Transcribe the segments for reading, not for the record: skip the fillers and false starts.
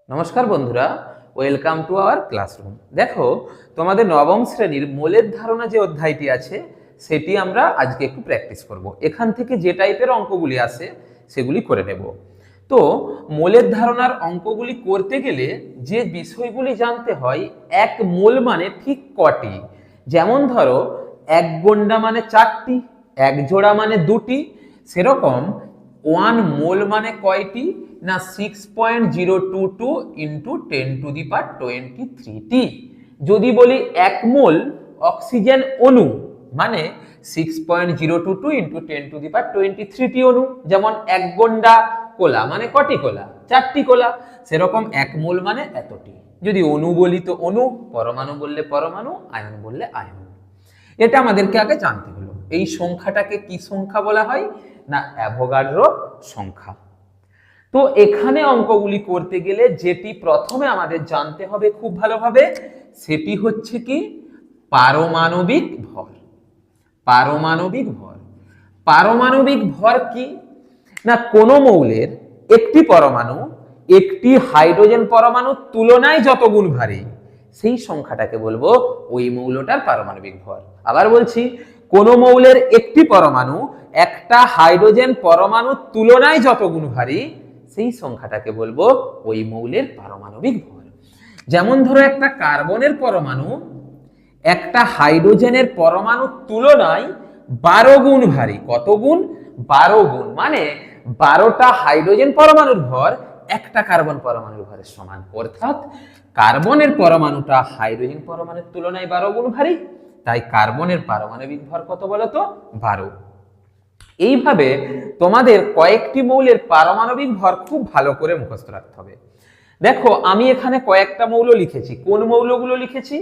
নমস্কার বন্ধুরা, welcome to our classroom. দেখো, তোমাদের নবম শ্রেণীর মোলের ধারণা যে অধ্যায়টি আছে সেটি আমরা আজকে একটু প্র্যাকটিস করব। এখান থেকে যে টাইপের অঙ্কগুলি আসে সেগুলি করে নেব। তো মোলের ধারণার অঙ্কগুলি করতে গেলে যে বিষয়গুলি জানতে হয়, এক মোল মানে ঠিক কটি। যেমন ধরো, এক গন্ডা মানে 4টি, এক জোড়া মানে 2টি। সেরকম 1 মোল মানে কয়টি না 6.022 ইন্টু 10⁻23টি। যদি বলি 1 মোল অক্সিজেন অণু মানে 6.022 ইন্টু 10⁻23টি অণু। যেমন 1 গন্ডা কোলা মানে কটি কোলা? 4টি কোলা। সেরকম 1 মোল মানে এতটি। যদি অণু বলি তো অণু, পরমাণু বললে পরমাণু, আয়ন বললে আয়ন। এটা আমাদেরকে আগে জানতে হলো। এই সংখ্যাটাকে কি সংখ্যা বলা হয় না অ্যাভোগাড্রো সংখ্যা। তো এখানে অঙ্কগুলি করতে গেলে যেটি প্রথমে আমাদের জানতে হবে খুব ভালোভাবে, সেটি হচ্ছে কি পারমাণবিক ভর। পারমাণবিক ভর, পারমাণবিক ভর কি না কোনো মৌলের একটি পরমাণু একটি হাইড্রোজেন পরমাণুর তুলনায় যত গুণ ভারী, সেই সংখ্যাটাকে বলবো ওই মৌলটার পারমাণবিক ভর। আবার বলছি, কোন মৌলের একটি পরমাণু একটা হাইড্রোজেন পরমাণুর তুলনায় যত গুণ ভারী, সেই সংখ্যাটাকে বলবো ওই মৌলের পারমাণবিক ভর। যেমন ধরো, একটা কার্বনের পরমাণু একটা হাইড্রোজেনের পরমাণুর তুলনায় 12 গুণ ভারী। কত গুণ? 12 গুণ। মানে 12টা হাইড্রোজেন পরমাণুর ভর একটা কার্বন পরমাণুর ভরের সমান। অর্থাৎ কার্বনের পরমাণুটা হাইড্রোজেন পরমাণুর তুলনায় 12 গুণ ভারী, তাই কার্বনের পারমাণবিক ভর কত বলতো? 12। এইভাবে তোমাদের কয়েকটি মৌলের পারমাণবিক ভর খুব ভালো করে মুখস্থ রাখতে হবে। দেখো, আমি এখানে কয়েকটা মৌল লিখেছি। কোন মৌলগুলো লিখেছি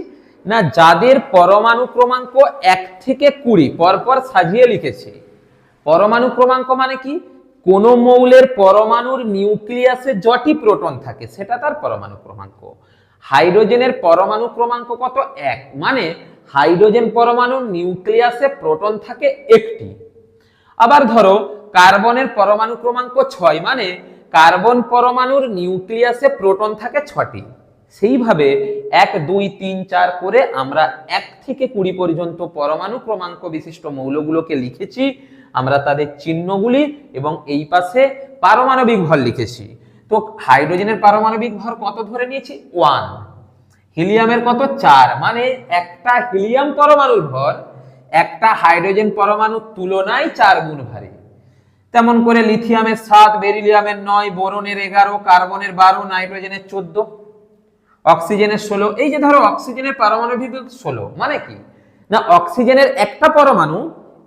না যাদের পরমাণু ক্রমাঙ্ক 1 থেকে 20 পরপর সাজিয়ে লিখেছি। পরমাণু ক্রমাঙ্ক মানে কি? কোন মৌলের পরমাণুর নিউক্লিয়াসে যটি প্রোটন থাকে সেটা তার পরমাণু ক্রমাঙ্ক। হাইড্রোজেনের পরমাণু ক্রমাঙ্ক কত? 1। মানে হাইড্রোজেন পরমাণুর নিউক্লিয়াসে প্রোটন থাকে একটি। আবার ধরো, কার্বনের পরমাণু ক্রমাঙ্ক 6। মানে কার্বন পরমাণুর নিউক্লিয়াসে প্রোটন থাকে 6টি। সেইভাবে 1 2 3 4 করে আমরা 1 থেকে 20 পর্যন্ত পরমাণু ক্রমাঙ্ক বিশিষ্ট মৌলগুলোকে লিখেছি। আমরা তাদের চিহ্নগুলি এবং এই পাশে পারমাণবিক ভর লিখেছি। তো হাইড্রোজেনের পারমাণবিক ভর কত ধরে নিয়েছি? 1। হিলিয়ামের কত? 4। মানে একটা হিলিয়াম পরমাণুর ভর একটা হাইড্রোজেন পরমাণুর তুলনায় 4 গুণ ভারী। তেমন করে লিথিয়ামের 7, বেরিলিয়ামের 9, বোরনের 11, কার্বনের 12, নাইট্রোজেনের 14, অক্সিজেনের 16। এই যে ধরো অক্সিজেনের পারমাণবিক 16 মানে কি না অক্সিজেনের একটা পরমাণু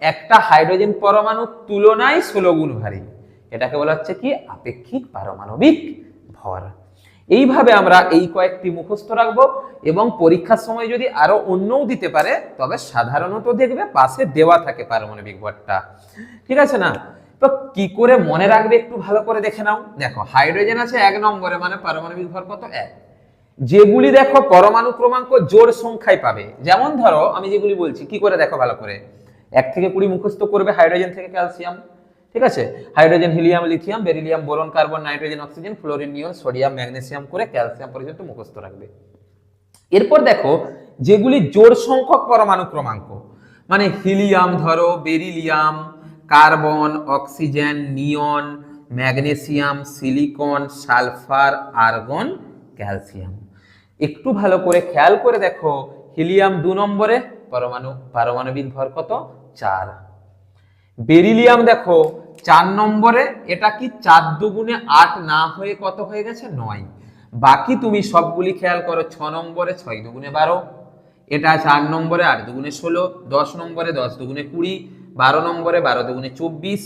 একটা হাইড্রোজেন পরমাণুর তুলনায় 16 গুণ ভারী। এটাকে বলা হচ্ছে কি আপেক্ষিক পারমাণবিক ভর। এইভাবে আমরা এই কয়েকটি মুখস্থ রাখবো এবং পরীক্ষার সময় যদি আরো অন্যও দিতে পারে তবে সাধারণত দেখবে পাশে দেওয়া থাকে পারমাণবিক ভরটা। ঠিক আছে না? তো কি করে মনে রাখবে একটু ভালো করে দেখে নাও। দেখো, হাইড্রোজেন আছে 1 নম্বরে, মানে পারমাণবিক ভর কত? 1। যেগুলি দেখো পরমাণু ক্রমাঙ্ক জোড় সংখ্যায় পাবে, যেমন ধরো আমি যেগুলি বলছি কি করে দেখো ভালো করে। 1 থেকে 20 মুখস্থ করবে হাইড্রোজেন থেকে ক্যালসিয়াম। ঠিক আছে, hydrogen, helium, lithium, beryllium, boron, carbon, nitrogen, oxygen, fluorine, neon, sodium, magnesium করে ক্যালসিয়াম পর্যন্ত মুখস্থ রাখবে। এরপর দেখো যেগুলি জোড় সংখ্যক পরমাণু ক্রমাঙ্ক, মানে হিলিয়াম ধরো, beryllium, carbon, oxygen, neon, magnesium, silicon, sulphur, argon, calcium. একটু ভালো করে খেয়াল করে দেখো, হিলিয়াম 2 নম্বরে, পারমাণবিক ভর কত? 4। বেরিলিয়াম দেখো 4 নম্বরে, এটা কি 4 দুগুণে 8 না হয়ে কত হয়ে গেছে? 9। বাকি তুমি সবগুলি খেয়াল করো, 6 নম্বরে 6 দুগুণে 12, এটা 4 নম্বরে 8 দুগুণে 16, 10 নম্বরে 10 দুগুণে 20, 12 নম্বরে 12 দুগুণে 24,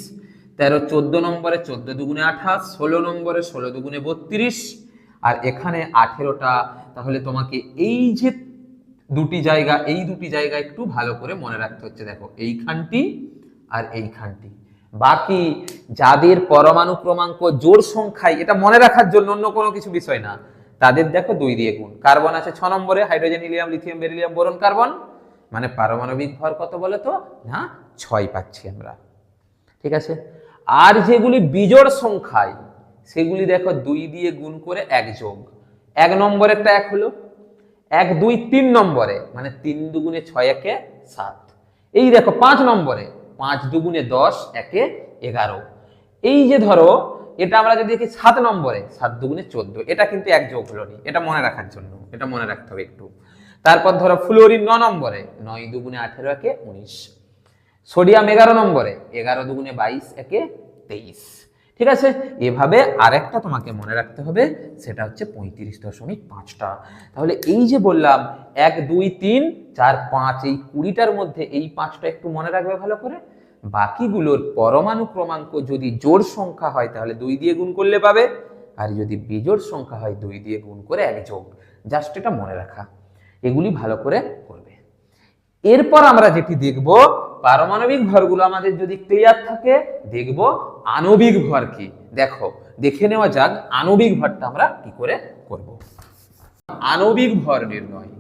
13 14 নম্বরে 14 দুগুণে 28, 16 নম্বরে 16 দুগুণে 32, আর এখানে 18টা। তাহলে তোমাকে এই যে দুটি জায়গা একটু ভালো করে মনে রাখতে হচ্ছে। দেখো, এইখানটি আর এইখানটি। বাকি যাদের পরমাণু ক্রমাঙ্ক জোড় সংখ্যায়, এটা মনে রাখার জন্য, অন্য কোনো কিছু বিষয় না, তাদের দেখো 2 দিয়ে গুণ। কার্বন আছে 6 নম্বরে, hydrogen, helium, lithium, beryllium, boron, carbon, মানে পারমাণবিক ভর কত বলে তো না 6 পাচ্ছি আমরা। ঠিক আছে, আর যেগুলি বিজোড় সংখ্যায় সেগুলি দেখো 2 দিয়ে গুণ করে 1 যোগ। 1 নম্বরেরটা 1 হলো, 1 2 3 নম্বরে মানে 3 দুগুণে 6 একে 7। এই দেখো 5 নম্বরে 5 দুগুণে 10 একে 11। এই যে ধরো এটা আমরা যদি দেখি 7 নম্বরে 7 দুগুণে 14, এটা কিন্তু এক যোগ হলো নি, এটা মনে রাখার জন্য, এটা মনে রাখতে হবে একটু। তারপর ধরো ফ্লোরিন 9 নম্বরে 9 দুগুণে 18 একে 19। সোডিয়াম 11 নম্বরে 11 দুগুণে 22 একে 23। ঠিক আছে, এভাবে আরেকটা তোমাকে মনে রাখতে হবে, সেটা হচ্ছে 35.5টা। তাহলে এই যে বললাম 1 2 3 4 5, এই 20টার মধ্যে এই 5টা একটু মনে রাখবে ভালো করে। বাকিগুলোর পরমাণু ক্রমাঙ্ক যদি জোড় সংখ্যা হয় তাহলে 2 দিয়ে গুণ করলে পাবে, আর যদি বিজোড় সংখ্যা হয় 2 দিয়ে গুণ করে 1 যোগ। জাস্ট এটা মনে রাখা, এগুলি ভালো করে করবে। এরপর আমরা যেটি দেখব, পারমাণবিক ভরগুলো আমাদের যদি ক্লিয়ার থাকে, দেখব আণবিক ভর কি। দেখো দেখে নেওয়া যাক আণবিক ভরটা আমরা কি করে করব। আণবিক ভর নির্ণয়।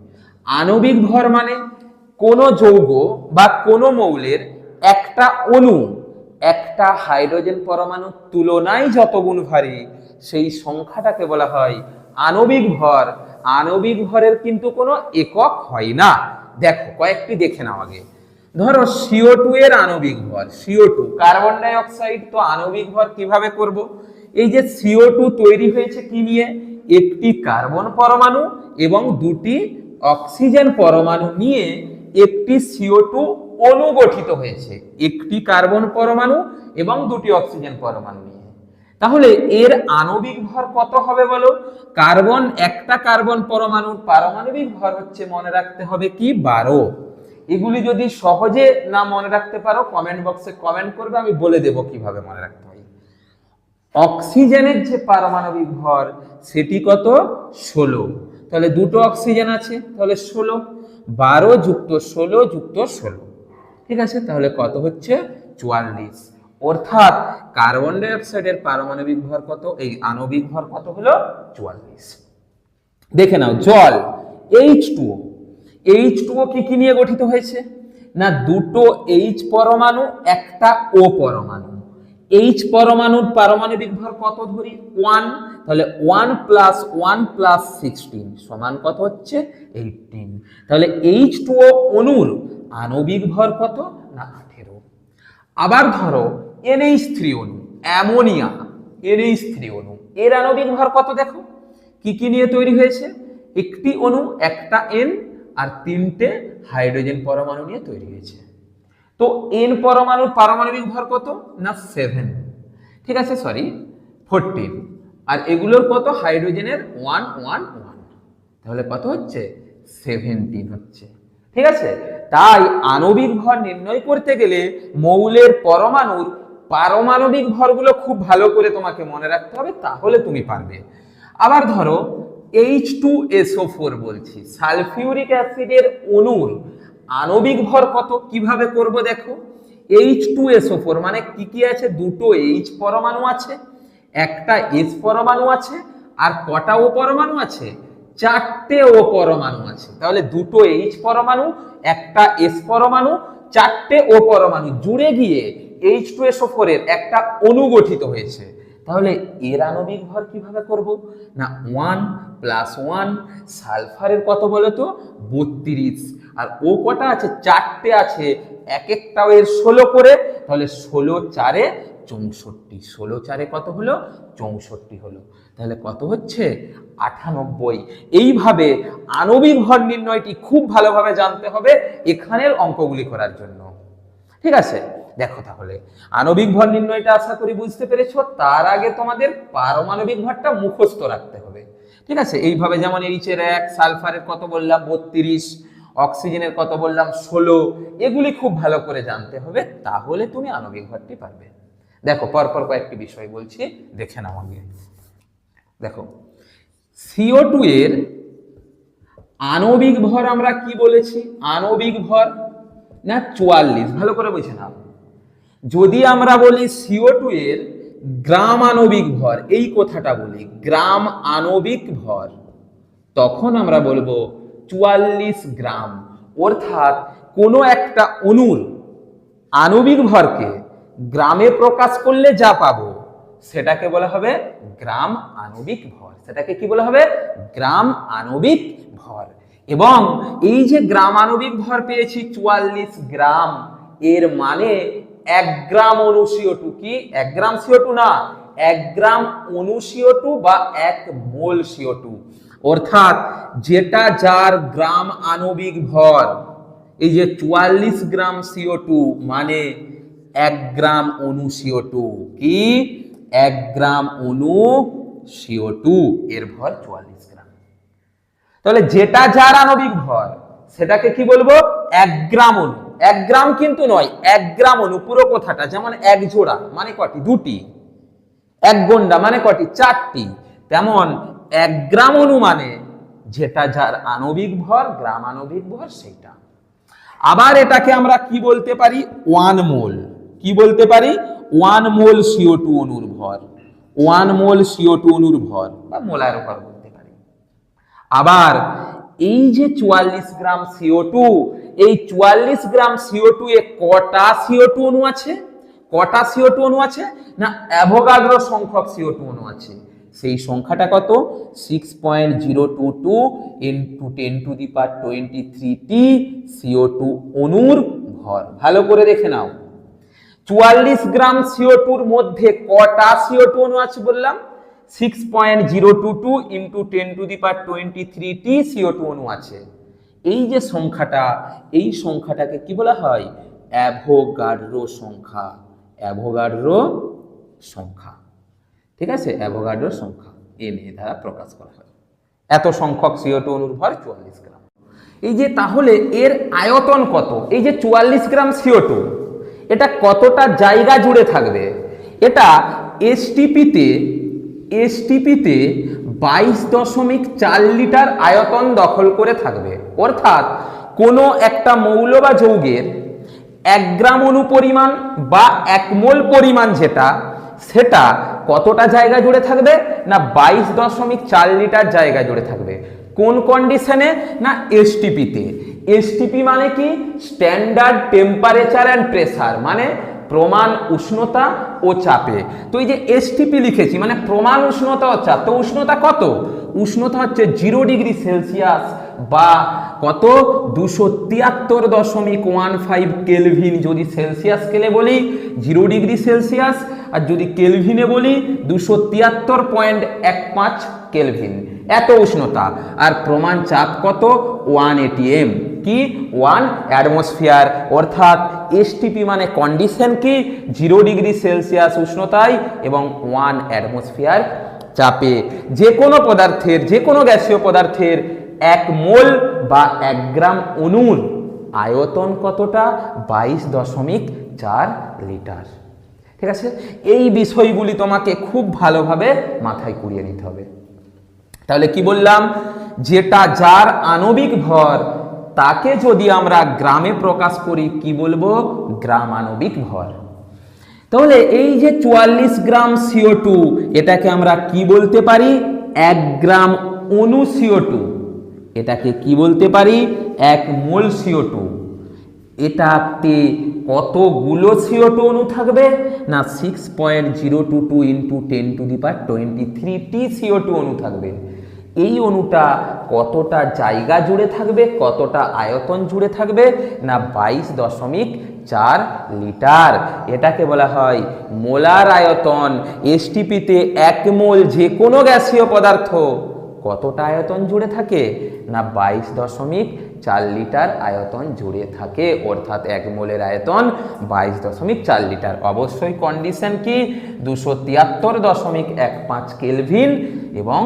আণবিক ভর মানে কোন যৌগ বা কোন মৌলের একটা অণু একটা হাইড্রোজেন পরমাণুর তুলনায় যত গুণ ভারী, সেই সংখ্যাটাকে বলা হয় আণবিক ভর। আণবিক ভরের কিন্তু কোনো একক হয় না। দেখো কয়েকটি দেখে নাও আগে। ধরো CO2 এর আণবিক ভর, CO2 কার্বন ডাই অক্সাইড, তো আণবিক ভর কিভাবে করব? এই যে CO2 তৈরি হয়েছে কি নিয়ে? একটি কার্বন পরমাণু এবং দুটি অক্সিজেন পরমাণু নিয়ে একটি CO2 অণু গঠিত হয়েছে, একটি কার্বন পরমাণু এবং দুটি অক্সিজেন পরমাণু নিয়ে। তাহলে এর আণবিক ভর কত হবে বলো? কার্বন, একটা কার্বন পরমাণুর পারমাণবিক ভর হচ্ছে, মনে রাখতে হবে কি, 12। এগুলি যদি সহজে না মনে রাখতে পারো কমেন্ট বক্সে কমেন্ট করবে, আমি বলে দেব কিভাবে মনে রাখতে হয়। অক্সিজেনের যে পারমাণবিক ভর সেটি কত? 16। তাহলে দুটো অক্সিজেন আছে, তাহলে 16, 12 যুক্ত 16 যুক্ত 16। ঠিক আছে, তাহলে কত হচ্ছে? 44। অর্থাৎ কার্বন ডাই অক্সাইডের পারমাণবিক ভর কত? এই আণবিক ভর কত হলো? 44। দেখে নাও জল H2O। H2O কি নিয়ে গঠিত হয়েছে? না দুটো H পরমাণু একটা O পরমাণু। H পরমাণুর পারমাণবিক ভর কত ধরি? 1। তাহলে 1 + 1 + 16 সমান কত হচ্ছে? 18। তাহলে H2O অণুর আণবিক ভর কত? না 18। আবার ধরো NH3 অণু, অ্যামোনিয়া NH3 অণু, এর আণবিক ভর কত? দেখো কি নিয়ে তৈরি হয়েছে? একটি অণু একটা N আর 3টে হাইড্রোজেন পরমাণু নিয়ে তৈরি হয়েছে। তো N পরমাণুর পারমাণবিক ভর কত? না 7। ঠিক আছে, সরি 14। আর এগুলোর কত? হাইড্রোজেনের 1 1 1। তাহলে কত হচ্ছে? 17 হচ্ছে। ঠিক আছে, তাই আণবিক ভর নির্ণয় করতে গেলে মৌলের পরমাণুর পারমাণবিক ভরগুলো খুব ভালো করে তোমাকে মনে রাখতে হবে, তাহলে তুমি পারবে। আবার ধরো H2SO4 বলছি, সালফিউরিক অ্যাসিডের অণুর আণবিক ভর কত? কিভাবে করব দেখো। H2SO4 মানে কি আছে? দুটো H পরমাণু আছে, একটা S পরমাণু আছে, আর কটা O পরমাণু আছে? 4টে O পরমাণু আছে। তাহলে দুটো H পরমাণু, একটা S পরমাণু, 4টে O পরমাণু জুড়ে গিয়ে H2SO4 এর একটা অণু গঠিত হয়েছে। তাহলে এর আণবিক ভর কিভাবে করব? না 1 + 1, সালফারের কত বলো তো? 32। আর ও কটা আছে? 4টে আছে, এক একটাও এর 16 করে, তাহলে 16 4 64। 16 4 কত হলো? 64 হলো। তাহলে কত হচ্ছে? 98। এইভাবে আণবিক ভর নির্ণয়টি খুব ভালোভাবে জানতে হবে এখানের অঙ্কগুলি করার জন্য। ঠিক আছে, দেখো তাহলে আণবিক ভর নির্ণয়টা আশা করি বুঝতে পেরেছো। তার আগে তোমাদের পারমাণবিক ভরটা মুখস্থ রাখতে হবে। ঠিক আছে, এইভাবে যেমন H এর 1, সালফারের কত বললাম 32, অক্সিজেনের কত বললাম 16, এগুলি খুব ভালো করে জানতে হবে, তাহলে তুমি আণবিক ভরটি পারবে। দেখো পরপর কয়েকটি বিষয় বলছি, দেখে নাও আগে। দেখো CO2 এর আণবিক ভর আমরা কি বলেছি? আণবিক ভর না 44। ভালো করে বুঝে নাও। যদি আমরা বলি CO2 এর গ্রাম আণবিক ভর, এই কথাটা বলি গ্রাম আণবিক ভর, তখন আমরা বলবো 44 গ্রাম। অর্থাৎ কোনো একটা অণুর আণবিক ভরকে গ্রামে প্রকাশ করলে যা পাবো সেটাকে বলা হবে গ্রাম আণবিক ভর। সেটাকে কি বলা হবে? গ্রাম আণবিক ভর। এবং এই যে গ্রাম আণবিক ভর পেয়েছি 44 গ্রাম, এর মানে 1 গ্রাম অণু CO2 কি 1 গ্রাম CO2 না, 1 গ্রাম অণু CO2 বা 1 মোল CO2, অর্থাৎ যেটা যার গ্রাম আণবিক ভর, এই যে 44 গ্রাম CO2 মানে 1 গ্রাম অণু CO2 কি 1 গ্রাম অণু CO2 এর ভর 44 গ্রাম। তাহলে যেটা যার আণবিক ভর সেটাকে কি বলবো? 1 গ্রাম অণু। 1 গ্রাম কিন্তু নয়, 1 গ্রাম অণু পুরো কথাটা। যেমন 1 জোড়া মানে কটি? 2টি। 1 গন্ডা মানে কটি? 4টি। তেমন 1 গ্রাম অণু মানে যেটা যার আণবিক ভর, গ্রাম আণবিক ভর সেইটা। আবার এটাকে আমরা কি বলতে পারি? 1 মোল। কি বলতে পারি? 1 মোল CO2 অণুর ভর। 1 মোল CO2 অণুর ভর বা মোলার ভর বলতে পারি। আবার এই যে 44 গ্রাম CO2, এই 44 গ্রাম CO2 এ কটা CO2 অণু আছে? কটা CO2 অণু আছে? না অ্যাভোগাড্রো সংখ্যক CO2 অণু আছে। সেই সংখ্যাটা কত? 6.022 into 10 to the power 23t CO2 অণুর ভর। ভালো করে দেখে নাও, 44 গ্রাম CO2 এর মধ্যে কটা CO2 অণু আছে বললাম? 6.022 into 10 to the power 23t CO2 অণু আছে। এই যে সংখ্যাটা, এই সংখ্যাটাকে কি বলা হয়? অ্যাভোগাড্রো সংখ্যা। অ্যাভোগাড্রো সংখ্যা, ঠিক আছে? অ্যাভোগাড্রো সংখ্যা Na দ্বারা প্রকাশ করা হয়। এত সংখ্যক CO2 অণুর ভর 44 গ্রাম। এই যে তাহলে এর আয়তন কত? এই যে 44 গ্রাম CO2 এটা কতটা জায়গা জুড়ে থাকবে? এটা STP-তে 22.4 লিটার আয়তন দখল করে থাকবে। অর্থাৎ কোনো একটা মৌল বা যৌগের 1 গ্রাম অণু পরিমাণ বা 1 মোল পরিমাণ যেটা, সেটা কতটা জায়গা জুড়ে থাকবে? না 22.4 লিটার জায়গা জুড়ে থাকবে। কোন কন্ডিশনে? না STP-তে। STP মানে কি? স্ট্যান্ডার্ড টেম্পারেচার অ্যান্ড প্রেসার, মানে প্রমাণ উষ্ণতা ও চাপে। তো এই যে STP লিখেছি মানে প্রমাণ উষ্ণতা ও চাপ। তো উষ্ণতা কত? উষ্ণতা হচ্ছে 0 ডিগ্রি সেলসিয়াস বা কত? 273.15 কেলভিন। যদি সেলসিয়াস স্কেলে বলি 0 ডিগ্রি সেলসিয়াস, আর যদি কেলভিনে বলি 273.15 কেলভিন। এত উষ্ণতা। আর প্রমাণ চাপ কত? 1 atm। কি? 1 অ্যাটমসফিয়ার। অর্থাৎ STP মানে কন্ডিশন কি? 0 ডিগ্রি সেলসিয়াস উষ্ণতায় এবং 1 অ্যাটমসফিয়ার চাপে যে কোনো পদার্থের, যে কোনো গ্যাসীয় পদার্থের 1 মোল বা 1 গ্রাম অণুর আয়তন কতটা? 22.4 লিটার। ঠিক আছে? এই বিষয়গুলি তোমাকে খুব ভালোভাবে মাথায় কুড়িয়ে নিতে হবে। তাহলে কি বললাম? যেটা যার আণবিক ভর তাকে যদি আমরা গ্রামে প্রকাশ করি কি বলবো? গ্রাম আণবিক ভর। তাহলে এই যে 44 গ্রাম CO2 এটাকে আমরা কি বলতে পারি? 1 গ্রাম অণু CO2। এটাকে কি বলতে পারি? 1 মোল CO2। এটাতে কতগুলো CO2 অণু থাকবে? না 6.022 into 10 to the power 23t CO2 অণু থাকবে। এই অণুটা কতটা জায়গা জুড়ে থাকবে? কতটা আয়তন জুড়ে থাকবে? না 22.4 লিটার। এটাকে বলা হয় মোলার আয়তন। STP-তে 1 মোল যে কোনো গ্যাসীয় পদার্থ কতটা আয়তন জুড়ে থাকে? না 22.4 লিটার আয়তন জুড়ে থাকে। অর্থাৎ 1 মোলের আয়তন 22.4 লিটার। অবশ্যই কন্ডিশন কি? 273.15 কেলভিন এবং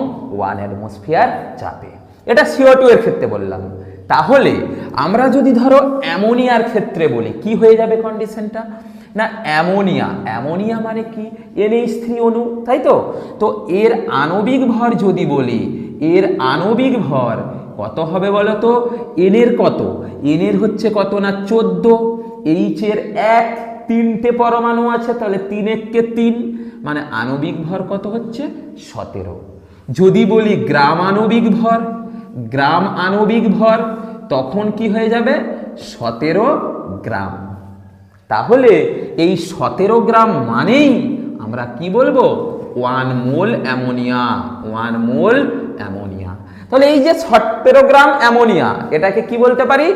1 অ্যাটমসফিয়ার চাপে। এটা CO2 এর ক্ষেত্রে বললাম। তাহলে আমরা যদি ধরো অ্যামোনিয়ার ক্ষেত্রে বলি কি হয়ে যাবে কন্ডিশনটা? না অ্যামোনিয়া, অ্যামোনিয়া মানে কি? NH3 অণু, তাই তো? তো এর আণবিক ভর যদি বলি, এর আণবিক ভর কত হবে বলো তো? N এর কত? N এর হচ্ছে কত? না 14। H এর 1, 3টে পরমাণু আছে, তাহলে 3 1 3, মানে আণবিক ভর কত হচ্ছে? 17। যদি বলি গ্রাম আণবিক ভর, গ্রাম আণবিক ভর তখন কি হয়ে যাবে? 17 গ্রাম। তাহলে এই 17 গ্রাম মানেই আমরা কি বলবো? 1 মোল অ্যামোনিয়া, 1 মোল অ্যামোনিয়া। তাহলে এই যে 17 গ্রাম অ্যামোনিয়া, এটাকে কি বলতে পারি?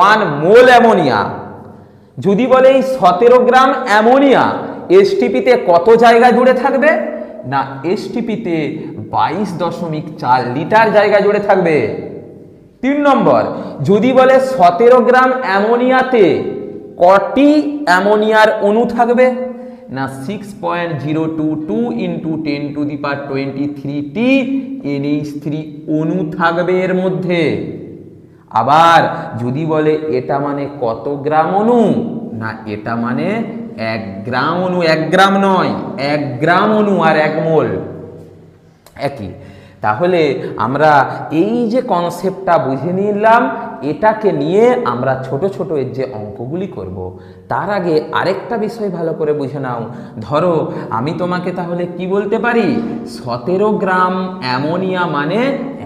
1 মোল অ্যামোনিয়া। যদি বলে এই 17 গ্রাম অ্যামোনিয়া এসটিপিতে কত জায়গা জুড়ে থাকবে? না, এসটিপিতে 22.4 লিটার জায়গা জুড়ে থাকবে। 3 নম্বর, যদি বলে 17 গ্রাম অ্যামোনিয়াতে কটি অ্যামোনিয়ার অণু থাকবে? না, 6.022 ইন্টু 10⁻23টি NH3 অণু থাকবে এর মধ্যে। আবার যদি বলে এটা মানে কত গ্রাম অণু? না, এটা মানে 1 গ্রাম অণু, 1 গ্রাম নয়, 1 গ্রাম অণু আর 1 মোল একই। তাহলে আমরা এই যে কনসেপ্টটা বুঝে নিলাম, এটাকে নিয়ে আমরা ছোট ছোট এর যে অঙ্কগুলি করব, তার আগে আরেকটা বিষয় ভালো করে বুঝে নাও। ধরো আমি তোমাকে তাহলে কি বলতে পারি? 17 গ্রাম অ্যামোনিয়া মানে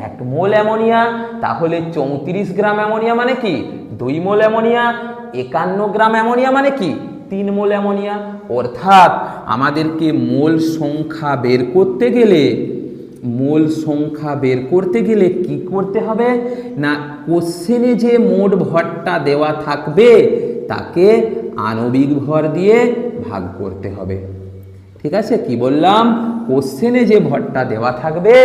1 মোল অ্যামোনিয়া। তাহলে 34 গ্রাম অ্যামোনিয়া মানে কি? 2 মোল অ্যামোনিয়া। 51 গ্রাম অ্যামোনিয়া মানে কি? 3 মোল অ্যামোনিয়া। অর্থাৎ আমাদেরকে মোল সংখ্যা বের করতে গেলে কি করতে হবে? না, কোশ্চেনে যে মোট ভরটা দেওয়া থাকবে তাকে আণবিক ভর দিয়ে ভাগ করতে হবে। ঠিক আছে? কি বললাম? কোশ্চেনে যে ভরটা দেওয়া থাকবে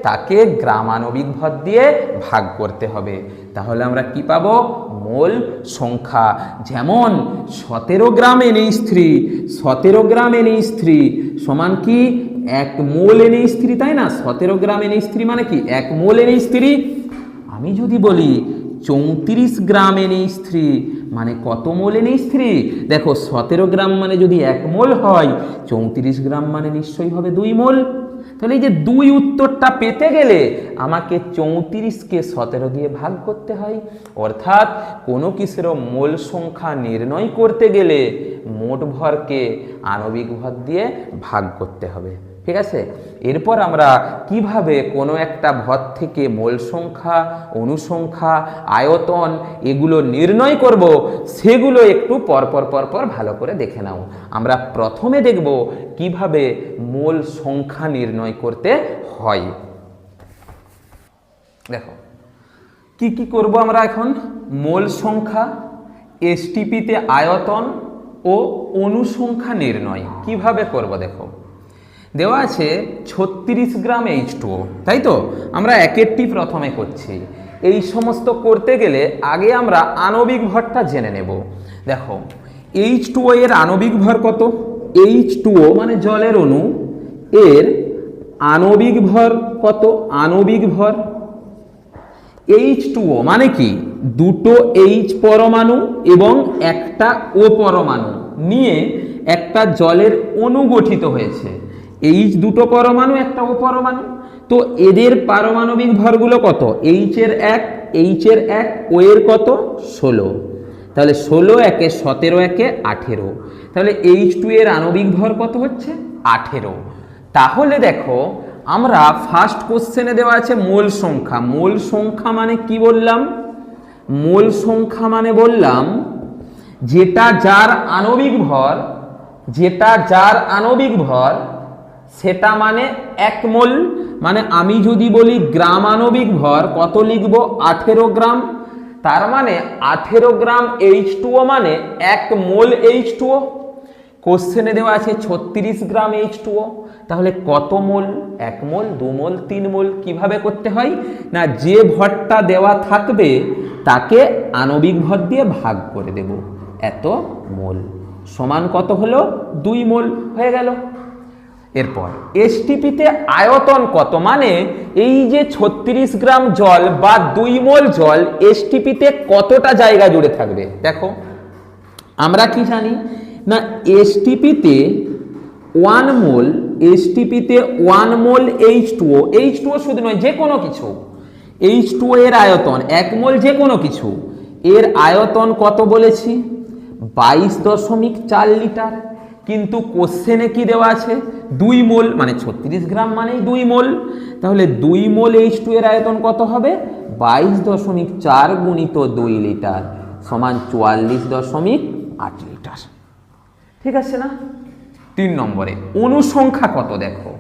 তাকে গ্রাম আণবিক ভর দিয়ে ভাগ করতে হবে। তাহলে আমরা কি পাবো? মোল সংখ্যা। যেমন 17 গ্রাম NH3 সমান কি? 1 মোল NH3, তাই না? 17 গ্রাম NH3 মানে কি? 1 মোল NH3। আমি যদি বলি 34 গ্রাম NH3 মানে কত মোল NH3? দেখো 17 গ্রাম মানে যদি 1 মোল হয়, 34 গ্রাম মানে নিশ্চয়ই হবে 2 মোল। তাহলে এই যে 2 উত্তরটা পেতে গেলে আমাকে 34কে 17 দিয়ে ভাগ করতে হয়। অর্থাৎ কোনো কিছুর মোল সংখ্যা নির্ণয় করতে গেলে মোট ভরকে আণবিক ভর দিয়ে ভাগ করতে হবে। ঠিক আছে? এরপর আমরা কিভাবে কোনো একটা ভর থেকে মোল সংখ্যা, অনুসংখ্যা, আয়তন এগুলো নির্ণয় করব, সেগুলো একটু পরপর ভালো করে দেখে নাও। আমরা প্রথমে দেখব কিভাবে মোল সংখ্যা নির্ণয় করতে হয়। দেখো কি করব আমরা এখন? মোল সংখ্যা, এসটিপিতে আয়তন ও অনুসংখ্যা নির্ণয় কিভাবে করব দেখো। দেওয়া আছে 36 গ্রাম H2O, তাই তো? আমরা একেরটি প্রথমে করছি। এই সমস্ত করতে গেলে আগে আমরা আণবিক ভরটা জেনে নেব। দেখো H2O এর আণবিক ভর কত? H2O মানে জলের অণু, এর আণবিক ভর কত? আণবিক ভর H2O মানে কি? দুটো H পরমাণু এবং একটা O পরমাণু নিয়ে একটা জলের অণু গঠিত হয়েছে। H দুটো পরমাণু, একটা O পরমাণু। তো এদের পারমাণবিক ভরগুলো কত? H এর 1, O এর কত? 16। তাহলে 16 একে 17 একে 18। তাহলে H2 এর আণবিক ভর কত হচ্ছে? 18। তাহলে দেখো আমরা ফার্স্ট কোশ্চেনে দেওয়া আছে মোল সংখ্যা। মোল সংখ্যা মানে কি বললাম? মোল সংখ্যা মানে বললাম যেটা যার আণবিক ভর সেটা মানে 1 মোল। মানে আমি যদি বলি গ্রাম আণবিক ভর কত লিখব? 18 গ্রাম। তার মানে 18 গ্রাম H2O মানে 1 মোল H2O। কোশ্চেনে দেওয়া আছে 36 গ্রাম H2O। তাহলে কত মোল? 1 মোল, 2 মোল, 3 মোল। কিভাবে করতে হয়? না, যে ভরটা দেওয়া থাকবে তাকে আণবিক ভর দিয়ে ভাগ করে দেব। এত মোল সমান কত হলো? 2 মোল হয়ে গেল। এরপর এসটিপিতে আয়তন কত? মানে এই যে 36 গ্রাম জল বা 2 মোল জল এসটিপিতে কতটা জায়গা জুড়ে থাকবে? দেখো আমরা কি জানি? না, এসটিপিতে 1 মোল H2O শুধু নয়, যে কোনো কিছু H2O এর আয়তন 1 মোল যে কোনো কিছু, এর আয়তন কত বলেছি? 22.4 লিটার। কিন্তু কোশ্চেনে কি দেওয়া আছে? 2 মোল, মানে 36 গ্রাম মানেই 2 মোল। তাহলে 2 মোল H2 এর আয়তন কত হবে? 22.4 গুণিত 2 লিটার সমান 44.8 লিটার। ঠিক আছে না? 3 নম্বরে অনুসংখ্যা কত দেখো,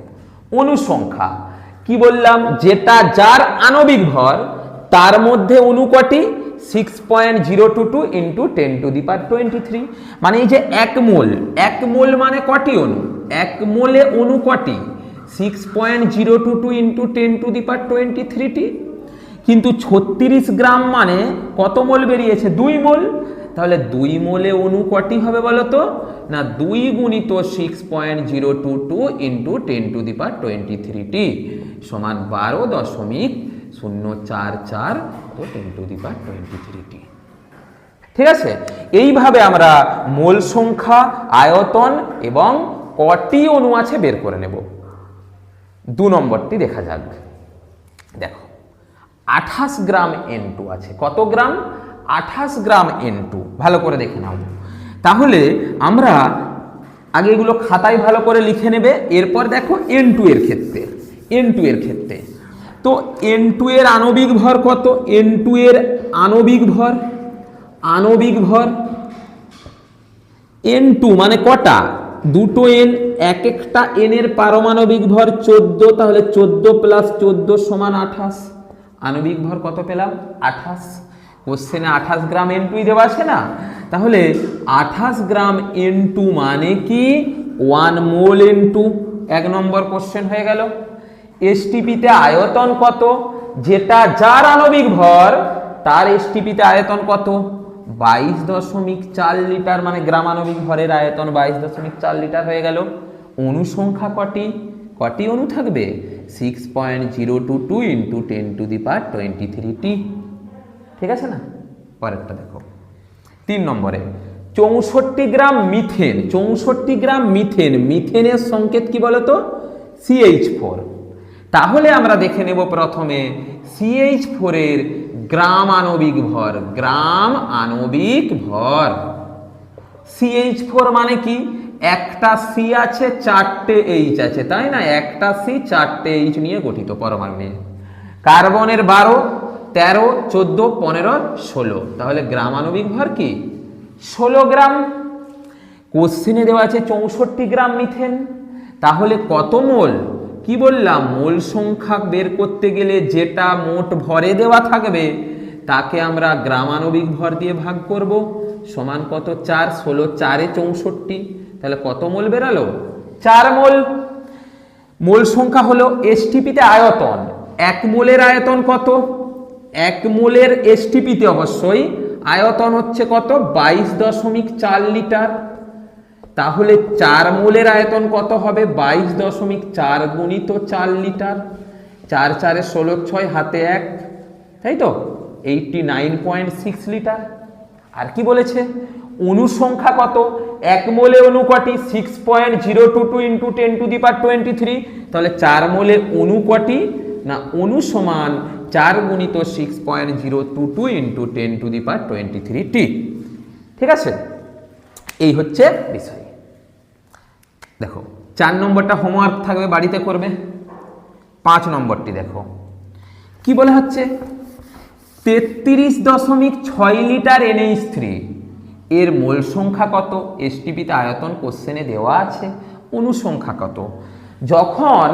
অনুসংখ্যা কি বললাম, যেটা যার আণবিক ভর তার মধ্যে অণু কটি, 6.022 ইন্টু 10⁻23। মানে এই যে 1 মোল, 1 মোল মানে কটি অণু, 1 মোলে অণু কটি, 6.022 ইন্টু 10⁻23টি। কিন্তু 36 গ্রাম মানে কত মোল বেরিয়েছে, 2 মোল। তাহলে 2 মোলে অণু কটি হবে বলো তো, না 2 গুণিত 6.022 ইন্টু 10⁻23টি সমান 12.044 10⁻23টি। ঠিক আছে, এইভাবে আমরা মোল সংখ্যা, আয়তন এবং কটি অণু আছে বের করে নেব। 2 নম্বরটি দেখা যাক। দেখো 28 গ্রাম N2 আছে, কত গ্রাম, 28 গ্রাম N2, ভালো করে দেখে নাও। তাহলে আমরা আগে এগুলো খাতায় ভালো করে লিখে নেবে, এরপর দেখো N2 এর ক্ষেত্রে, N2 এর ক্ষেত্রে তো N2 এর আণবিক ভর কত, N2 এর আণবিক ভর, আণবিক ভর N2 মানে কটা, দুটো N, এক একটা N এর পারমাণবিক ভর 14, তাহলে 14 প্লাস 14 সমান 28। আণবিক ভর কত পেলাম, 28। কোশ্চেনে 28 গ্রাম N2 দেওয়া আছে না, তাহলে 28 গ্রাম N2 মানে কি 1 মোল N2। 1 নম্বর কোশ্চেন হয়ে গেল। এসটিপিতে আয়তন কত, যেটা যার আণবিক ভর তার এসটিপিতে আয়তন কত, 22.4 লিটার, মানে গ্রাম আণবিক ভরের আয়তন 22.4 লিটার হয়ে গেল। অণু সংখ্যা কটি, কটি অণু থাকবে, 6.022 ইন্টু 10⁻23টি। ঠিক আছে না, পরেরটা দেখো 3 নম্বরে 64 গ্রাম মিথেন, 64 গ্রাম মিথেন, মিথেনের সংকেত কি বলতো, CH4। তাহলে আমরা দেখে নেব প্রথমে CH4 এর গ্রাম আণবিক ভর, গ্রাম আণবিক ভর। CH4 মানে কি, একটা C আছে 4টে H আছে, তাই না, একটা C 4টে H নিয়ে গঠিত পরমাণু নিয়ে। কার্বনের 12, 13, 14, 15, 16, তাহলে গ্রাম আণবিক ভর কি 16 গ্রাম। কোশ্চেনে দেওয়া আছে 64 গ্রাম মিথেন, তাহলে কত মোল, কি বললাম, মোল সংখ্যা বের করতে গেলে যেটা মোট ভরে দেওয়া থাকবে তাকে আমরা গ্রাম আণবিক ভর দিয়ে ভাগ করব, সমান কত 4, 16 4 64, তাহলে কত মোল বেরালো, 4 মোল। মোল সংখ্যা হলো। এসটিপিতে আয়তন, 1 মোলের আয়তন কত, 1 মোলের এসটিপিতে অবশ্যই আয়তন হচ্ছে কত, 22.4 লিটার। তাহলে 4 মোলের আয়তন কত হবে, 22.4 গুণিত 4 লিটার, 4 4 16 6 হাতে 1, তাই তো 89.6 লিটার। আর কি বলেছে, অণু সংখ্যা কত, 1 মোলে অণু কটি, 6.022 ইন্টু 10⁻23, তাহলে 4 মোলে অণু কটি, না অণু সমান 4 গুণিত 6.022 ইন্টু 10⁻23টি। ঠিক আছে, এই হচ্ছে বিষয়। দেখো 4 নম্বরটা হোমওয়ার্ক থাকবে, বাড়িতে করবে। 5 নম্বরটি দেখো কি বলা হচ্ছে, 33.6 লিটার NH3 এর মোল সংখ্যা কত, এসটিপিতে আয়তন কোশ্চেনে দেওয়া আছে, অণু সংখ্যা কত। যখন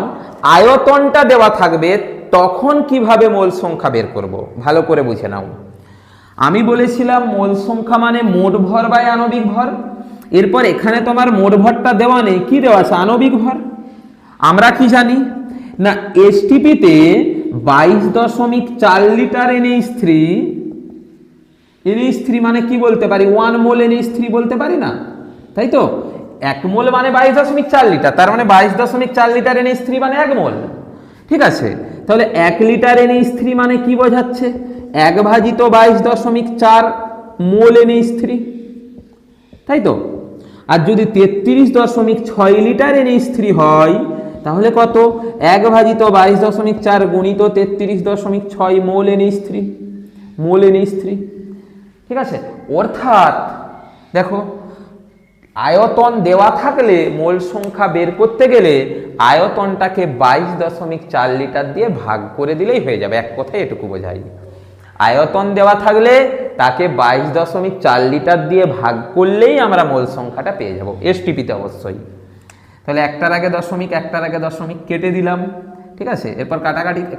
আয়তনটা দেওয়া থাকবে তখন কিভাবে মোল সংখ্যা বের করব, ভালো করে বুঝে নাও। আমি বলেছিলাম মোল সংখ্যা মানে মোট ভর বাই আণবিক ভর। এরপর এখানে তোমার মোট ভরটা দেওয়া নেই, কি দেওয়া আছে, আণবিক ভর। আমরা কি জানি না, এসটিপিতে 22.4 লিটার NH3 মানে কি বলতে পারি, 1 মোল NH3 বলতে পারি না, তাই তো। 1 মোল মানে 22.4 লিটার, তার মানে 22.4 লিটার NH3 মানে 1 মোল। ঠিক আছে, তাহলে 1 লিটার NH3 মানে কি বোঝাচ্ছে, 1 ভাজিত 22.4 মোল NH3, তাই তো। আর যদি 33.6 লিটার NH3 হয় তাহলে কত, 1 ভাজিত 22.4 গুণিত 33.6 মোল NH3, মোল NH3। ঠিক আছে, অর্থাৎ দেখো আয়তন দেওয়া থাকলে মোল সংখ্যা বের করতে গেলে আয়তনটাকে 22.4 লিটার দিয়ে ভাগ করে দিলেই হয়ে যাবে। এক কথায় এটুকু বোঝাই, আয়তন দেওয়া থাকলে তাকে 22.4 লিটার দিয়ে ভাগ করলেই আমরা মোল সংখ্যাটা পেয়ে যাব, এসটিপিতে অবশ্যই। তাহলে একটার আগে দশমিক কেটে দিলাম, ঠিক আছে। এরপর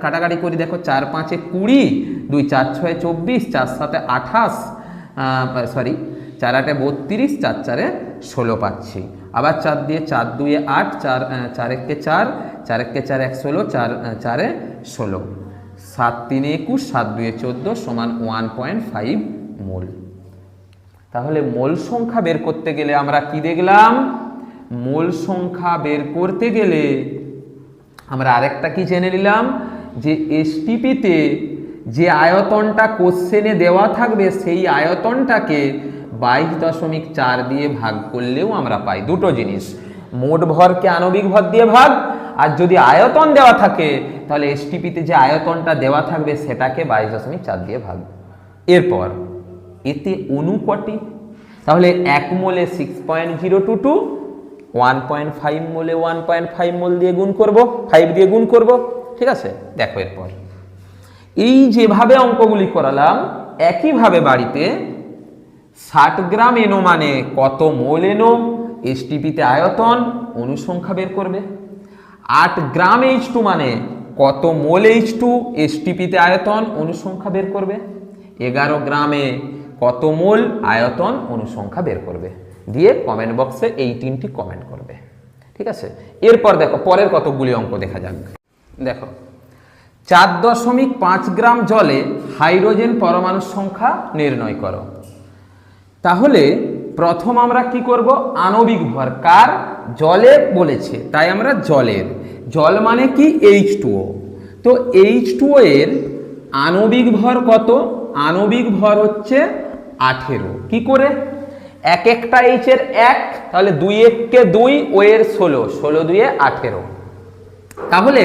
কাটাকাটি করি, দেখো 4 5 এ 20, 2 4 6 24, 4 7 28, 4 8 32, 4 4 16 পাচ্ছি। আবার 4 দিয়ে 4 2 8, 4 1 4, 4 1 4 16, 4 4 16, 7 3 21, 7 2 14 সমান 1.5 মোল। তাহলে মোল সংখ্যা বের করতে গেলে আমরা কি দেখলাম? মোল সংখ্যা বের করতে গেলে আমরা আরেকটা কি জেনে নিলাম, যে এসটিপিতে যে আয়তনটা কোশ্চেনে দেওয়া থাকবে সেই আয়তনটাকে 22.4 দিয়ে ভাগ করলেও আমরা পাই দুটো জিনিস, মোট ভরকে আণবিক ভর দিয়ে ভাগ, আর যদি আয়তন দেওয়া থাকে তাহলে এসটিপিতে যে আয়তনটা দেওয়া থাকবে সেটাকে 22.4 দিয়ে ভাগ। এরপর এতে অণু কটি? তাহলে 1 মোলে 6.022, 1.5 মোলে 1.5 মোল দিয়ে গুণ করব, 5 দিয়ে গুণ করব, ঠিক আছে। দেখো এরপর এই যেভাবে অঙ্কগুলি করালাম একইভাবে বাড়িতে 60 গ্রাম এনো মানে কত মোল এনো, এসটিপিতে আয়তন, অণু সংখ্যা বের করবে। 8 গ্রাম H2 মানে কত মোল H2, এসটিপিতে আয়তন, অণু সংখ্যা বের করবে। 11 গ্রামে কত মোল, আয়তন, অণু সংখ্যা বের করবে, দিয়ে কমেন্ট বক্সে এই 3টি কমেন্ট করবে, ঠিক আছে। এরপর দেখো পরের কতগুলি অঙ্ক দেখা যাক। দেখো 4.5 গ্রাম জলে হাইড্রোজেন পরমাণুর সংখ্যা নির্ণয় করো। তাহলে প্রথম আমরা কি করব, আণবিক ভর, কার? জলে বলেছে, তাই আমরা জলের, জল মানে কি? H2O। তো H2O এর আণবিক ভর কত? আণবিক ভর হচ্ছে 18। কি করে? এক একটা H এর 1, তাহলে 2 1 কে 2, ও এর 16, 16 2 18, তাহলে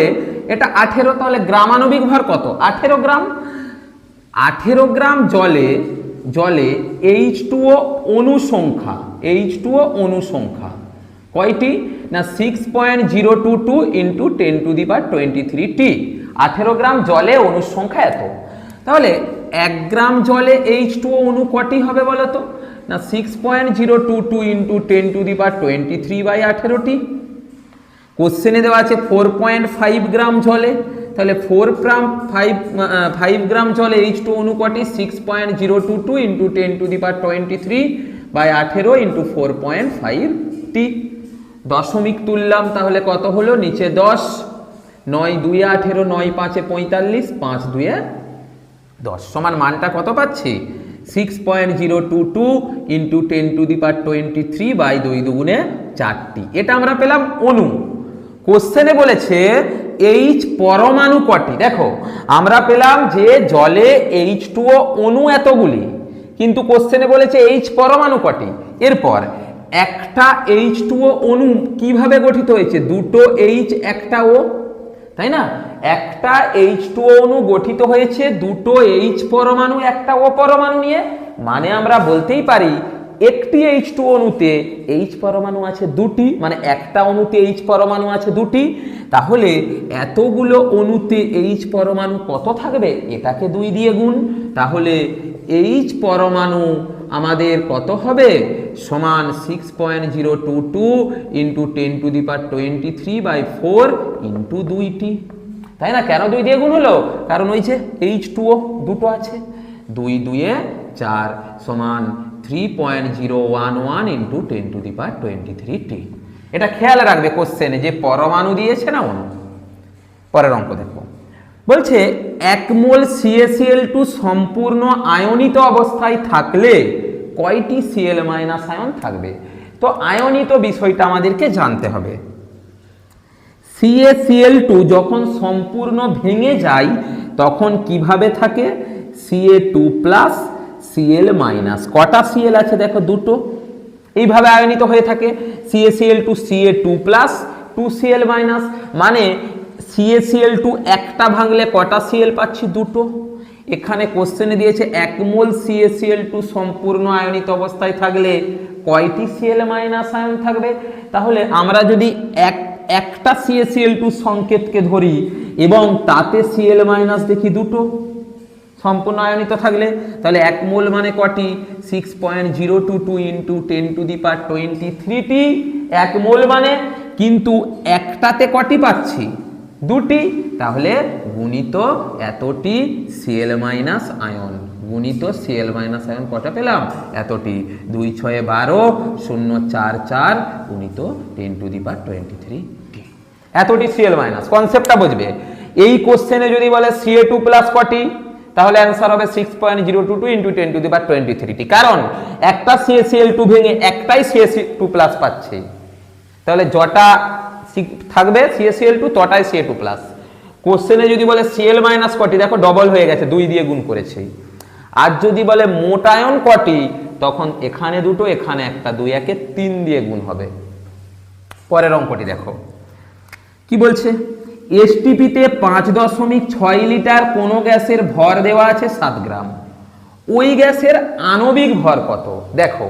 এটা 18। তাহলে গ্রাম আণবিক ভর কত? 18 গ্রাম। 18 গ্রাম জলে H2O অণু সংখ্যা, H2O অণু সংখ্যা কয়টি? না 6.022 ইন্টু 10⁻23T। 18 গ্রাম জলে অণু সংখ্যা এত। তাহলে 1 গ্রাম জলে H2O অণু কটি হবে বলো তো? না 6.022 ইন্টু 10⁻23/18T। কোশ্চেনে দেওয়া আছে 4.5 গ্রাম জলে, তাহলে 5 গ্রাম জলে H2O অণু কটি? 6.022 ইন্টু 10⁻23/18 ইন্টু 4.5T। দশমিক তুললাম, তাহলে কত হলো? নিচে 10, 9 2 18, 9 5 45, 5 2 10 সমান মানটা কত পাচ্ছি? 6.022 ইন্টু 10⁻23/2 দুগুণে 4T। এটা আমরা পেলাম অণু। কোশ্চেনে বলেছে H পরমাণু কটি। দেখো আমরা পেলাম যে জলে H2O অণু এতগুলি, কিন্তু কোশ্চেনে বলেছে H পরমাণু কটি। এরপর একটা H2O অণু কিভাবে গঠিত হয়েছে? দুটো H একটা O, তাই না? একটা H2O অণু গঠিত হয়েছে দুটো H পরমাণু একটা O পরমাণু নিয়ে, মানে আমরা বলতেই পারি একটি H2O অণুতে H পরমাণু আছে দুটি, মানে একটা অণুতে H পরমাণু আছে দুটি। তাহলে এতগুলো অণুতে H পরমাণু কত থাকবে? এটাকে 2 দিয়ে গুণ, তাহলে H পরমাণু আমাদের কত হবে? সমান 6.022 ইন্টু 10⁻23/4 ইন্টু 2T, তাই না? কেন 2 দিয়ে গুণ হলো? কারণ ওই যে H2O দুটো আছে, 2 2 4 সমান 3.011 ইন্টু 10⁻23T। এটা খেয়াল রাখবে কোশ্চেনে যে পরমাণু দিয়েছে না অণু। পরের অঙ্ক দেখো, বলছে 1 মোল CaCl2 সম্পূর্ণ আয়নিত অবস্থায় থাকলে কয়টি Cl- আয়ন থাকবে? তো আয়নিত বিষয়টা আমাদেরকে জানতে হবে। CaCl2 যখন সম্পূর্ণ ভেঙে যায় তখন কিভাবে থাকে? Ca2+, Cl-। কটা Cl আছে? দেখো দুটো। এইভাবে আয়নিত হয়ে থাকে। CaCl2 Ca2+, 2Cl-, মানে CaCl2 একটা ভাঙলে কটা Cl পাচ্ছি? দুটো। এখানে কোশ্চেনে দিয়েছে 1 মোল CaCl2 সম্পূর্ণ আয়নিত অবস্থায় থাকলে কয়টি Cl- আয়ন থাকবে? তাহলে আমরা যদি একটা CaCl2 সংকেতকে ধরি এবং তাতে Cl- দেখি দুটো সম্পূর্ণ আয়নিত থাকলে, তাহলে 1 মোল মানে কটি? 6.022 ইন্টু 10⁻23T। 1 মোল মানে কিন্তু একটাতে কটি পাচ্ছি, দুটি, তাহলে গুণিত এতটি Cl মাইনাস আয়ন, গুণিত Cl মাইনাস আয়ন কটা পেলাম, এতটি, 2 6 12 0 4 4 গুণিত 10⁻23 এতটি Cl মাইনাস। কনসেপ্টটা বুঝবে। এই কোশ্চেনে যদি বলে Ca2 প্লাস কটি, তাহলে অ্যান্সার হবে 6.022 × 10⁻23, কারণ একটা CaCl2 ভেঙে একটাই Ca2 প্লাস পাচ্ছে, তাহলে যটা থাকবে CaCl2 তটাই Ca2 প্লাস। কোশ্চেনে যদি বলে Cl মাইনাস কটি, দেখো ডবল হয়ে গেছে, 2 দিয়ে গুণ করেছে। আর যদি বলে মোট আয়ন কটি, তখন এখানে দুটো এখানে একটা, 2 একে 3 দিয়ে গুণ হবে। পরের অঙ্কটি দেখো কি বলছে, এসটিপিতে 5.6 লিটার কোন গ্যাসের ভর দেওয়া আছে 7 গ্রাম, ওই গ্যাসের আণবিক ভর কত। দেখো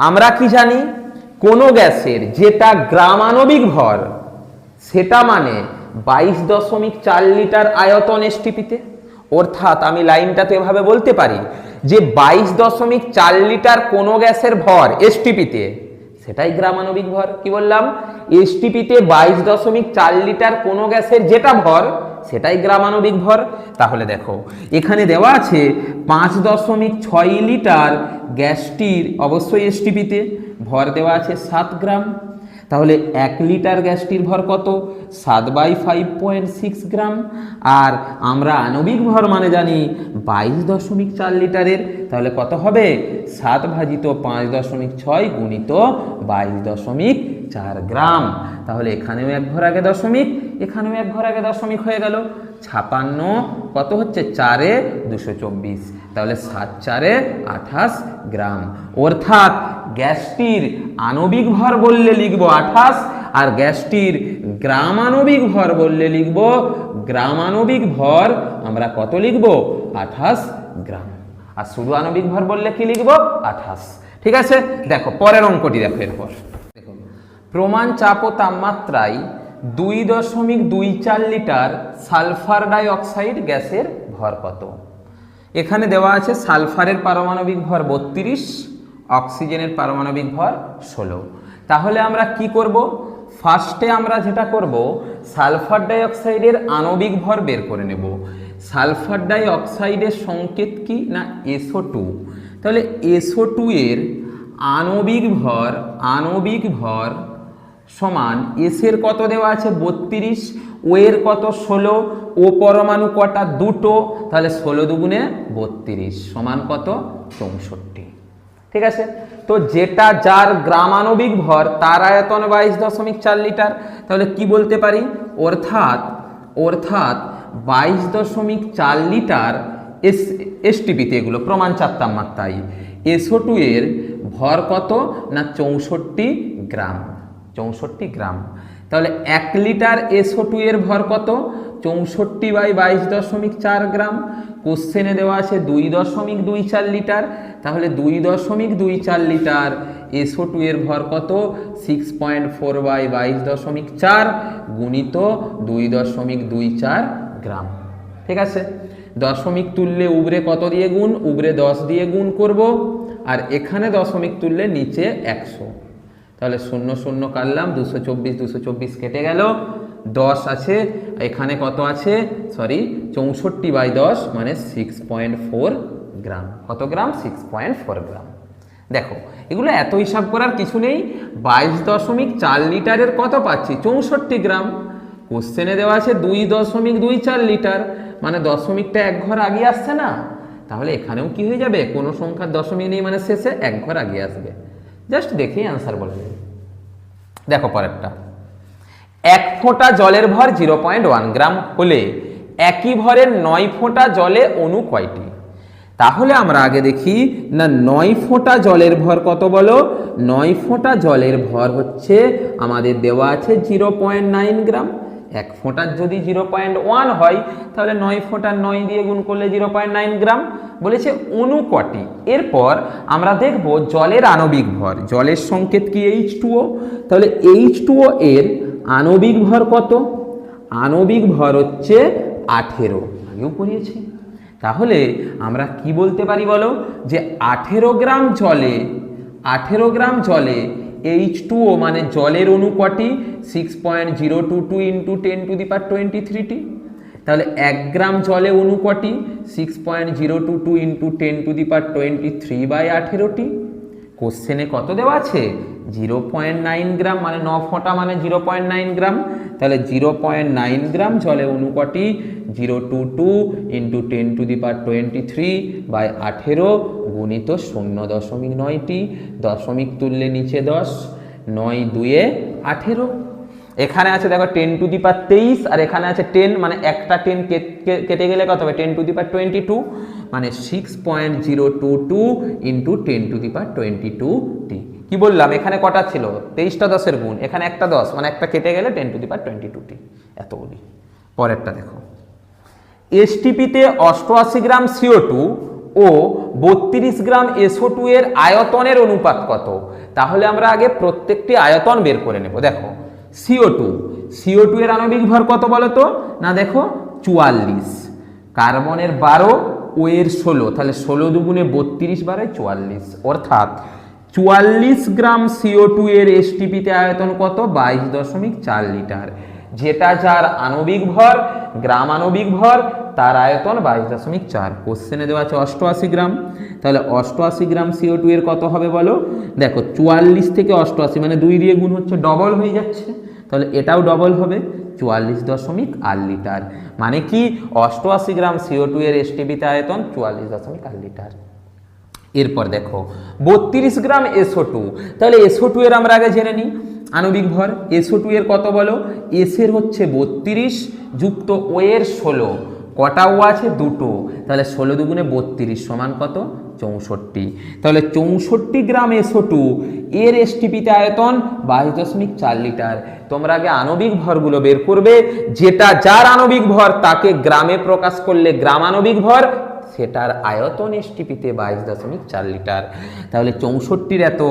আমরা কি জানি, কোন গ্যাসের যেটা গ্রাম আণবিক ভর সেটা মানে 22.4 লিটার আয়তন এসটিপিতে, অর্থাৎ আমি লাইনটা তো এভাবে বলতে পারি যে 22.4 লিটার কোন গ্যাসের ভর এসটিপিতে, সেটাই গ্রাম আণবিক ভর। কি বললাম, এসটিপিতে 22.4 লিটার কোন গ্যাসের যেটা ভর সেটাই গ্রাম আণবিক ভর। তাহলে দেখো এখানে দেওয়া আছে 5.6 লিটার গ্যাসটির, অবশ্যই এসটিপিতে ভর দেওয়া আছে 7 গ্রাম, তাহলে 1 লিটার গ্যাসটির ভর কত, 7/5.6 গ্রাম। আর আমরা আণবিক ভর মানে জানি 22.4 লিটারের, তাহলে কত হবে, 7 ভাজিত 5.6 গুণিত 22.4 গ্রাম। তাহলে এখানেও 1 ঘর আগে দশমিক, এখানেও 1 ঘর আগে দশমিক হয়ে গেল। 56 কত হচ্ছে, 4 এ 224, তাহলে 7 4 এ 28 গ্রাম। অর্থাৎ গ্যাসটির আণবিক ভর বললে লিখব 28, আর গ্যাসটির গ্রাম আণবিক ভর বললে লিখব, গ্রাম আণবিক ভর আমরা কত লিখব, 28 গ্রাম। আর শুধু আণবিক ভর বললে কি লিখব, 28। ঠিক আছে, দেখো পরের অঙ্কটি দেখো। এরপর দেখো প্রমাণ চাপ ও তাপমাত্রায় 2.24 লিটার সালফার ডাই অক্সাইড গ্যাসের ভর কত। এখানে দেওয়া আছে সালফারের পারমাণবিক ভর 32, অক্সিজেনের পারমাণবিক ভর 16। তাহলে আমরা কি করব, ফার্স্টে আমরা যেটা করব, সালফার ডাই অক্সাইডের আণবিক ভর বের করে নেব। সালফার ডাই অক্সাইডের সংকেত কি না, SO2। তাহলে SO2 এর আণবিক ভর সমান, এস এর কত দেওয়া আছে 32, ও এর কত 16, ও পরমাণু কটা, দুটো, তাহলে 16 দুগুণে 32 সমান কত, 64। ঠিক আছে, তো যেটা যার গ্রাম আণবিক ভর তার আয়তন 22.4 লিটার, তাহলে কি বলতে পারি, অর্থাৎ 22.4 লিটার এসটিপিতে, এগুলো প্রমাণ চাপ তাপমাত্রায়, SO2 এর ভর কত না 64 গ্রাম, 64 গ্রাম। তাহলে 1 লিটার SO2 এর ভর কত, 64/22.4 গ্রাম। কোশ্চেনে দেওয়া আছে 2.24 লিটার, তাহলে 2.24 লিটার SO2 এর ভর কত, 6.4/22.4 গুণিত 2.24 গ্রাম। ঠিক আছে, দশমিক তুললে উপরে কত দিয়ে গুণ, উপরে 10 দিয়ে গুণ করব, আর এখানে দশমিক তুললে নিচে 100, তাহলে 0 0 কাটলাম, 224 কেটে গেল, 10 আছে, এখানে কত আছে, সরি 64/10 মানে 6.4 গ্রাম। কত গ্রাম, 6.4 গ্রাম। দেখো এগুলো এত হিসাব করার কিছু নেই, 22.4 লিটারের কত পাচ্ছি, 64 গ্রাম। কোশ্চেনে দেওয়া আছে 2.24 লিটার, মানে দশমিকটা 1 ঘর আগে আসছে না, তাহলে এখানেও কি হয়ে যাবে, কোনো সংখ্যার দশমিক নেই মানে শেষে 1 ঘর আগে আসবে। জাস্ট দেখেই অ্যান্সার বলে দেবে। দেখো পরেরটা, 1 ফোঁটা জলের ভর 0.1 গ্রাম হলে একই ভরের 9 ফোঁটা জলে অণু কয়টি। তাহলে আমরা আগে দেখি না, 9 ফোঁটা জলের ভর কত বলো, 9 ফোঁটা জলের ভর হচ্ছে আমাদের দেওয়া আছে 0.9 গ্রাম। 1 ফোঁটার যদি 0.1 হয়, তাহলে 9 ফোঁটার 9 দিয়ে গুণ করলে 0.9 গ্রাম। বলেছে অণু কটি। এরপর আমরা দেখব জলের আণবিক ভর, জলের সংকেত কি, H2O। তাহলে H2O এর আণবিক ভর কত, আণবিক ভর হচ্ছে 18, আগেও পড়িয়েছি। তাহলে আমরা কি বলতে পারি বলো, যে 18 গ্রাম জলে H2O মানে জলের অণু কটি 6.022 ইন্টু 10⁻23t। তাহলে 1 গ্রাম জলে অণু কটি 6.022 ইন্টু 10⁻23/18টি। কোশ্চেনে কত দেওয়া আছে 0.9 গ্রাম মানে 9 ফোঁটা মানে 0.9 গ্রাম। তাহলে 0.9 গ্রাম জলে অণু কটি 022 ইন্টু 10⁻23/18 গুণিত 0.9টি, দশমিক তুললে নিচে 10, 9 2 18। এখানে আছে দেখো 10⁻23 আর এখানে আছে 10 মানে একটা 10 কেটে গেলে কত হবে 10⁻22 মানে 6.022 ইন্টু 10⁻22টি। কি বললাম এখানে কটা ছিল 23টা 10-এর গুণ, এখানে একটা 10 মানে একটা কেটে গেলে 10⁻22টি এতগুলি। পরেরটা দেখো এসটিপিতে 88 গ্রাম CO2 ও 32 গ্রাম SO2 এর আয়তনের অনুপাত কত? তাহলে আমরা আগে প্রত্যেকটি আয়তন বের করে নেব। দেখো CO2 এর আণবিক ভর কত বলো তো না, দেখো 44, কার্বনের 12, ও এর 16, তাহলে 16 দুগুণে 32 বারে 44, অর্থাৎ 44 গ্রাম CO2 এর এসটিপিতে আয়তন কত 22.4 লিটার। যেটা যার আণবিক ভর গ্রাম আণবিক ভর তার আয়তন 22.4। কোশ্চেনে দেওয়া আছে 88 গ্রাম, তাহলে 88 গ্রাম CO2 এর কত হবে বলো? দেখো 44 থেকে 88 মানে 2 দিয়ে গুণ হচ্ছে, ডবল হয়ে যাচ্ছে, তাহলে এটাও ডবল হবে 44.8 লিটার। মানে কি 88 গ্রাম CO2 এর এসটিপিতে আয়তন 44.8 লিটার। এরপর দেখো 32 গ্রাম SO2, তাহলে SO2 এর আমরা আগে জেনে নিই আণবিক ভর। SO2 এর কত বলো? S এর হচ্ছে 32 যুক্ত ও এর 16, কটা ও আছে? দুটো, তাহলে 16 দুগুণে 32 সমান কত 64। তাহলে 64 গ্রাম SO2 এর এসটিপিতে আয়তন 22.4 লিটার। তোমরা আগে আণবিক ভরগুলো বের করবে, যেটা যার আণবিক ভর তাকে গ্রামে প্রকাশ করলে গ্রাম আণবিক ভর, সেটার আয়তন এসটিপিতে 22.4 লিটার। তাহলে 64-র এত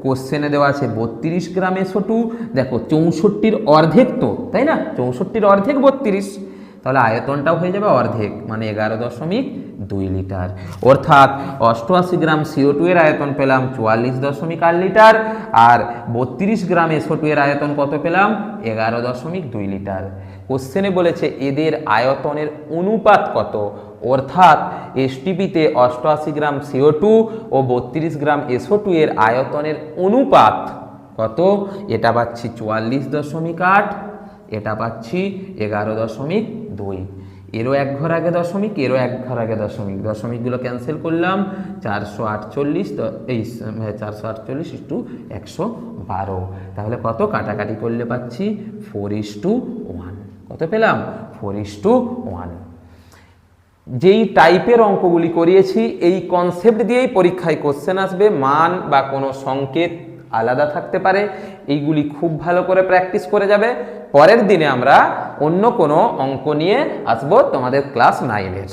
কোশ্চেনে দেওয়া আছে 32 গ্রাম SO2। দেখো 64-র অর্ধেক তো, তাই না? 64-র অর্ধেক 32, তাহলে আয়তনটাও হয়ে যাবে অর্ধেক মানে 11.2 লিটার। অর্থাৎ 88 গ্রাম CO2 এর আয়তন পেলাম 44.8 লিটার, আর 32 গ্রাম SO2 এর আয়তন কত পেলাম 11.2 লিটার। কোশ্চেনে বলেছে এদের আয়তনের অনুপাত কত, অর্থাৎ এসটিপিতে 88 গ্রাম CO2 ও 32 গ্রাম SO2 এর আয়তনের অনুপাত কত? এটা পাচ্ছি 44.8, এটা পাচ্ছি 11.2। এরও এক ঘর আগে দশমিক, এরও এক ঘর আগে দশমিক, দশমিকগুলো ক্যান্সেল করলাম, 448 112। তাহলে কত কাটাকাটি করলে পাচ্ছি 4:1। কত পেলাম 4:1। যেই টাইপের অঙ্কগুলি করিয়েছি এই কনসেপ্ট দিয়েই পরীক্ষায় কোশ্চেন আসবে, মান বা কোনো সংকেত আলাদা থাকতে পারে। এইগুলি খুব ভালো করে প্র্যাকটিস করে যাবে। পরের দিনে আমরা অন্য কোনো অঙ্ক নিয়ে আসবো তোমাদের ক্লাস 9-এর।